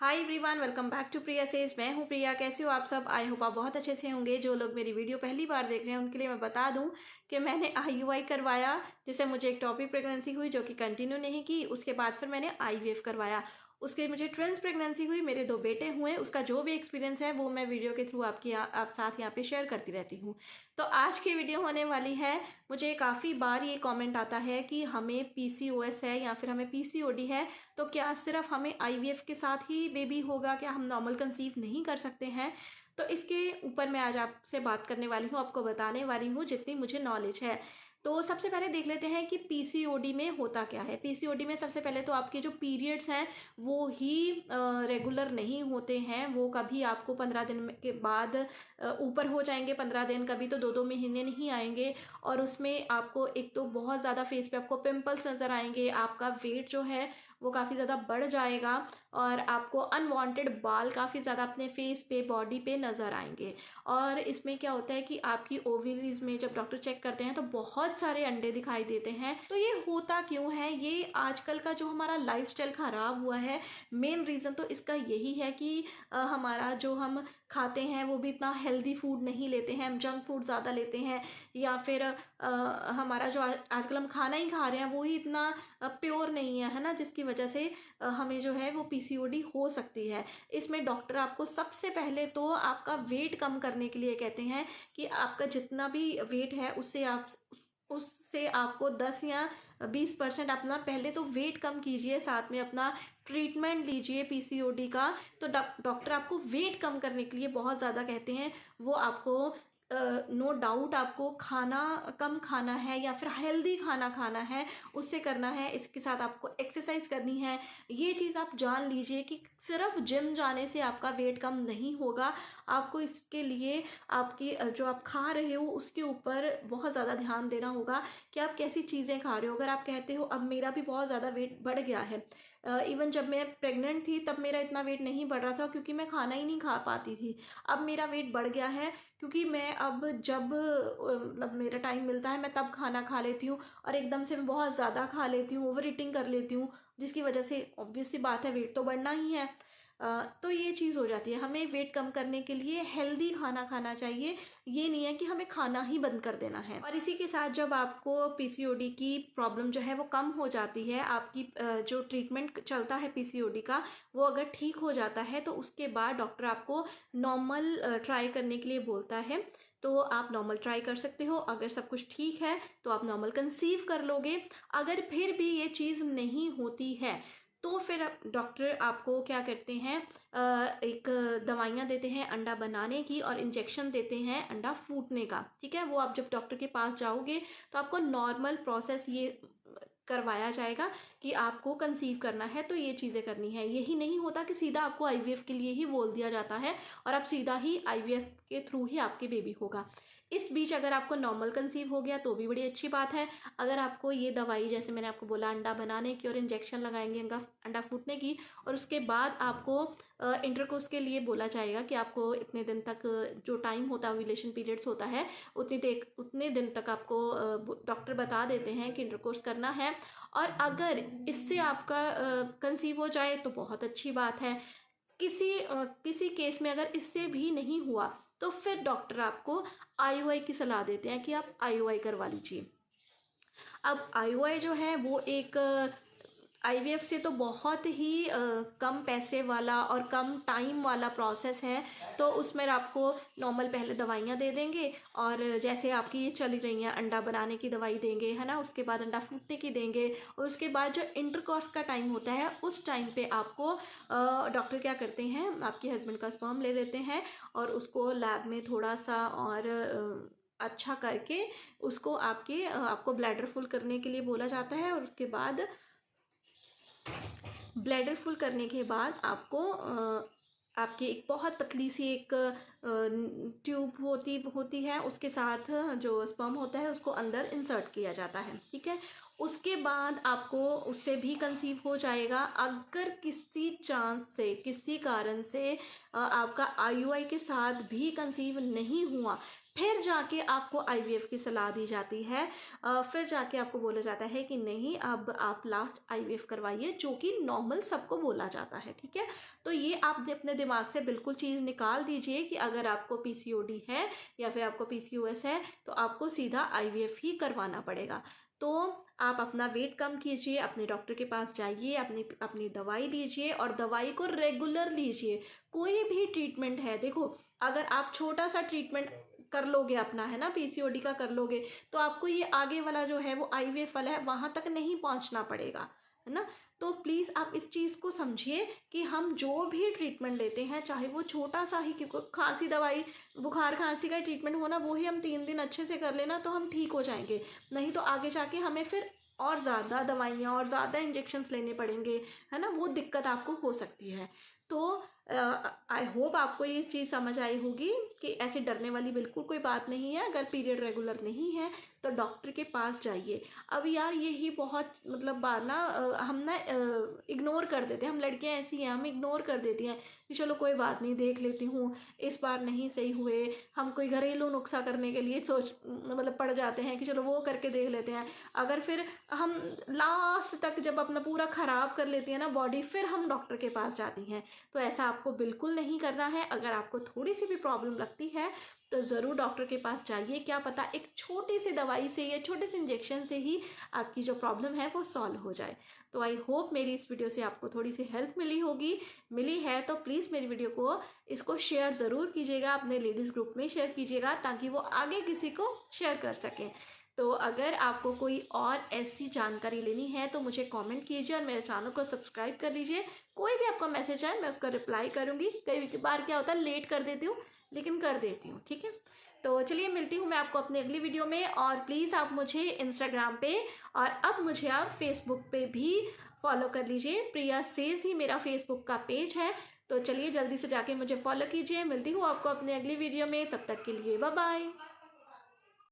Hi everyone, welcome back to Priya says. मैं हूं प्रिया। कैसे हो आप सब? आई होप आप बहुत अच्छे से होंगे। जो लोग मेरी वीडियो पहली बार देख रहे हैं उनके लिए मैं बता दूं कि मैंने आईयूआई करवाया, जिससे मुझे एक टॉपिक प्रेगनेंसी हुई जो कि कंटिन्यू नहीं की। उसके बाद फिर मैंने आईवीएफ करवाया, उसके मुझे ट्विंस प्रेगनेंसी हुई, मेरे 2 बेटे हुए। उसका जो भी एक्सपीरियंस है वो मैं वीडियो के थ्रू आप साथ यहाँ पे शेयर करती रहती हूँ। तो आज की वीडियो होने वाली है, मुझे काफ़ी बार ये कमेंट आता है कि हमें पीसीओएस है या फिर हमें पीसीओडी है, तो क्या सिर्फ हमें आईवीएफ के साथ ही बेबी होगा, क्या हम नॉर्मल कंसीव नहीं कर सकते हैं? तो इसके ऊपर मैं आज आपसे बात करने वाली हूँ, आपको बताने वाली हूँ जितनी मुझे नॉलेज है। तो सबसे पहले देख लेते हैं कि पीसीओडी में होता क्या है। पीसीओडी में सबसे पहले तो आपके जो पीरियड्स हैं वो ही रेगुलर नहीं होते हैं। वो कभी आपको 15 दिन के बाद ऊपर हो जाएंगे, 15 दिन, कभी तो 2-2 महीने नहीं आएंगे। और उसमें आपको एक तो बहुत ज़्यादा फेस पे आपको पिंपल्स नज़र आएंगे, आपका वेट जो है वो काफ़ी ज़्यादा बढ़ जाएगा और आपको अनवांटेड बाल काफ़ी ज़्यादा अपने फेस पे, बॉडी पे नज़र आएंगे। और इसमें क्या होता है कि आपकी ओवरीज में जब डॉक्टर चेक करते हैं तो बहुत सारे अंडे दिखाई देते हैं। तो ये होता क्यों है? ये आजकल का जो हमारा लाइफस्टाइल ख़राब हुआ है, मेन रीज़न तो इसका यही है कि हमारा जो हम खाते हैं वो भी इतना हेल्दी फूड नहीं लेते हैं, हम जंक फूड ज़्यादा लेते हैं। या फिर हमारा जो आजकल हम खाना ही खा रहे हैं वो ही इतना प्योर नहीं है ना, जिसकी वजह से हमें जो है वो पीसीओडी हो सकती है। इसमें डॉक्टर आपको सबसे पहले तो आपका वेट कम करने के लिए कहते हैं कि आपका जितना भी वेट है उससे आपको 10 या 20% अपना पहले तो वेट कम कीजिए, साथ में अपना ट्रीटमेंट लीजिए पीसीओडी का। तो डॉक्टर आपको वेट कम करने के लिए बहुत ज़्यादा कहते हैं। वो आपको नो डाउट आपको खाना कम खाना है या फिर हेल्दी खाना खाना है, उससे करना है। इसके साथ आपको एक्सरसाइज करनी है। ये चीज़ आप जान लीजिए कि सिर्फ जिम जाने से आपका वेट कम नहीं होगा। आपको इसके लिए आपकी जो आप खा रहे हो उसके ऊपर बहुत ज़्यादा ध्यान देना होगा कि आप कैसी चीज़ें खा रहे हो। अगर आप कहते हो अब मेरा भी बहुत ज़्यादा वेट बढ़ गया है, इवन जब मैं प्रेग्नेंट थी तब मेरा इतना वेट नहीं बढ़ रहा था क्योंकि मैं खाना ही नहीं खा पाती थी। अब मेरा वेट बढ़ गया है क्योंकि मैं अब जब मतलब मेरा टाइम मिलता है मैं तब खाना खा लेती हूँ और एकदम से मैं बहुत ज़्यादा खा लेती हूँ, ओवर ईटिंग कर लेती हूँ, जिसकी वजह से ऑब्वियस सी बात है वेट तो बढ़ना ही है। तो ये चीज़ हो जाती है। हमें वेट कम करने के लिए हेल्दी खाना खाना चाहिए, ये नहीं है कि हमें खाना ही बंद कर देना है। और इसी के साथ जब आपको पीसीओडी की प्रॉब्लम जो है वो कम हो जाती है, आपकी जो ट्रीटमेंट चलता है पीसीओडी का वो अगर ठीक हो जाता है, तो उसके बाद डॉक्टर आपको नॉर्मल ट्राई करने के लिए बोलता है। तो आप नॉर्मल ट्राई कर सकते हो। अगर सब कुछ ठीक है तो आप नॉर्मल कंसीव कर लोगे। अगर फिर भी ये चीज़ नहीं होती है तो फिर डॉक्टर आपको क्या करते हैं, एक दवाइयाँ देते हैं अंडा बनाने की और इंजेक्शन देते हैं अंडा फूटने का। ठीक है, वो आप जब डॉक्टर के पास जाओगे तो आपको नॉर्मल प्रोसेस ये करवाया जाएगा कि आपको कंसीव करना है तो ये चीज़ें करनी है। यही नहीं होता कि सीधा आपको आईवीएफ के लिए ही बोल दिया जाता है और आप सीधा ही आईवीएफ के थ्रू ही आपके बेबी होगा। इस बीच अगर आपको नॉर्मल कंसीव हो गया तो भी बड़ी अच्छी बात है। अगर आपको ये दवाई, जैसे मैंने आपको बोला, अंडा बनाने की और इंजेक्शन लगाएंगे अंडा फूटने की, और उसके बाद आपको इंटरकोर्स के लिए बोला जाएगा कि आपको इतने दिन तक जो टाइम होता है, ओव्यूलेशन पीरियड्स होता है, उतने दिन तक आपको डॉक्टर बता देते हैं कि इंटरकोर्स करना है। और अगर इससे आपका कंसीव हो जाए तो बहुत अच्छी बात है। किसी केस में अगर इससे भी नहीं हुआ तो फिर डॉक्टर आपको आईयूआई की सलाह देते हैं कि आप आईयूआई करवा लीजिए। अब आईयूआई जो है वो एक आईवीएफ से तो बहुत ही कम पैसे वाला और कम टाइम वाला प्रोसेस है। तो उसमें आपको नॉर्मल पहले दवाइयाँ दे देंगे, और जैसे आपकी ये चली रही हैं अंडा बनाने की दवाई देंगे, है ना, उसके बाद अंडा फूटने की देंगे, और उसके बाद जो इंटरकोर्स का टाइम होता है उस टाइम पे आपको डॉक्टर क्या करते हैं, आपके हस्बैंड का स्पर्म ले लेते हैं और उसको लैब में थोड़ा सा और अच्छा करके उसको आपको ब्लैडर फुल करने के लिए बोला जाता है। और उसके बाद ब्लैडर फुल करने के बाद आपको आपकी एक बहुत पतली सी एक ट्यूब होती है, उसके साथ जो स्पर्म होता है उसको अंदर इंसर्ट किया जाता है। ठीक है, उसके बाद आपको उससे भी कंसीव हो जाएगा। अगर किसी चांस से, किसी कारण से आपका आईयूआई के साथ भी कंसीव नहीं हुआ, फिर जाके आपको आईवीएफ की सलाह दी जाती है। फिर जाके आपको बोला जाता है कि नहीं, अब आप लास्ट आईवीएफ करवाइए, जो कि नॉर्मल सबको बोला जाता है। ठीक है, तो ये आप अपने दिमाग से बिल्कुल चीज़ निकाल दीजिए कि अगर आपको पीसीओडी है या फिर आपको पीसीओएस है तो आपको सीधा आईवीएफ ही करवाना पड़ेगा। तो आप अपना वेट कम कीजिए, अपने डॉक्टर के पास जाइए, अपनी अपनी दवाई लीजिए और दवाई को रेगुलर लीजिए। कोई भी ट्रीटमेंट है, देखो अगर आप छोटा सा ट्रीटमेंट कर लोगे अपना, है ना, पीसीओडी का कर लोगे, तो आपको ये आगे वाला जो है वो आईवीएफ वाला है वहाँ तक नहीं पहुँचना पड़ेगा, है ना। तो प्लीज़ आप इस चीज़ को समझिए कि हम जो भी ट्रीटमेंट लेते हैं, चाहे वो छोटा सा ही, क्योंकि खांसी दवाई, बुखार खांसी का ट्रीटमेंट होना, वो ही हम 3 दिन अच्छे से कर लेना तो हम ठीक हो जाएंगे। नहीं तो आगे जाके हमें फिर और ज़्यादा दवाइयाँ और ज़्यादा इंजेक्शन्स लेने पड़ेंगे, है ना, वो दिक्कत आपको हो सकती है। तो आई होप आपको ये चीज़ समझ आई होगी कि ऐसे डरने वाली बिल्कुल कोई बात नहीं है। अगर पीरियड रेगुलर नहीं है तो डॉक्टर के पास जाइए। अब यार यही बहुत मतलब बार ना हम ना इग्नोर कर देते हैं, हम लड़कियां ऐसी हैं, हम इग्नोर कर देती हैं कि चलो कोई बात नहीं, देख लेती हूँ, इस बार नहीं सही हुए, हम कोई घरेलू नुस्खा करने के लिए मतलब पड़ जाते हैं कि चलो वो करके देख लेते हैं। अगर फिर हम लास्ट तक जब अपना पूरा ख़राब कर लेती हैं ना बॉडी, फिर हम डॉक्टर के पास जाती हैं। तो ऐसा आपको बिल्कुल नहीं करना है। अगर आपको थोड़ी सी भी प्रॉब्लम लगती है तो ज़रूर डॉक्टर के पास जाइए। क्या पता एक छोटी सी दवाई से या छोटे से इंजेक्शन से ही आपकी जो प्रॉब्लम है वो सॉल्व हो जाए। तो आई होप मेरी इस वीडियो से आपको थोड़ी सी हेल्प मिली होगी। मिली है तो प्लीज़ मेरी वीडियो को, इसको शेयर ज़रूर कीजिएगा, अपने लेडीज़ ग्रुप में शेयर कीजिएगा ताकि वो आगे किसी को शेयर कर सकें। तो अगर आपको कोई और ऐसी जानकारी लेनी है तो मुझे कमेंट कीजिए और मेरे चैनल को सब्सक्राइब कर लीजिए। कोई भी आपका मैसेज आए मैं उसका रिप्लाई करूँगी। कई बार क्या होता है लेट कर देती हूँ, लेकिन कर देती हूँ। ठीक है, तो चलिए मिलती हूँ मैं आपको अपनी अगली वीडियो में। और प्लीज़ आप मुझे इंस्टाग्राम पे और अब मुझे आप फेसबुक पे भी फॉलो कर लीजिए। प्रिया सेज ही मेरा फेसबुक का पेज है। तो चलिए जल्दी से जाके मुझे फॉलो कीजिए। मिलती हूँ आपको अपनी अगली वीडियो में, तब तक के लिए बाय बाय।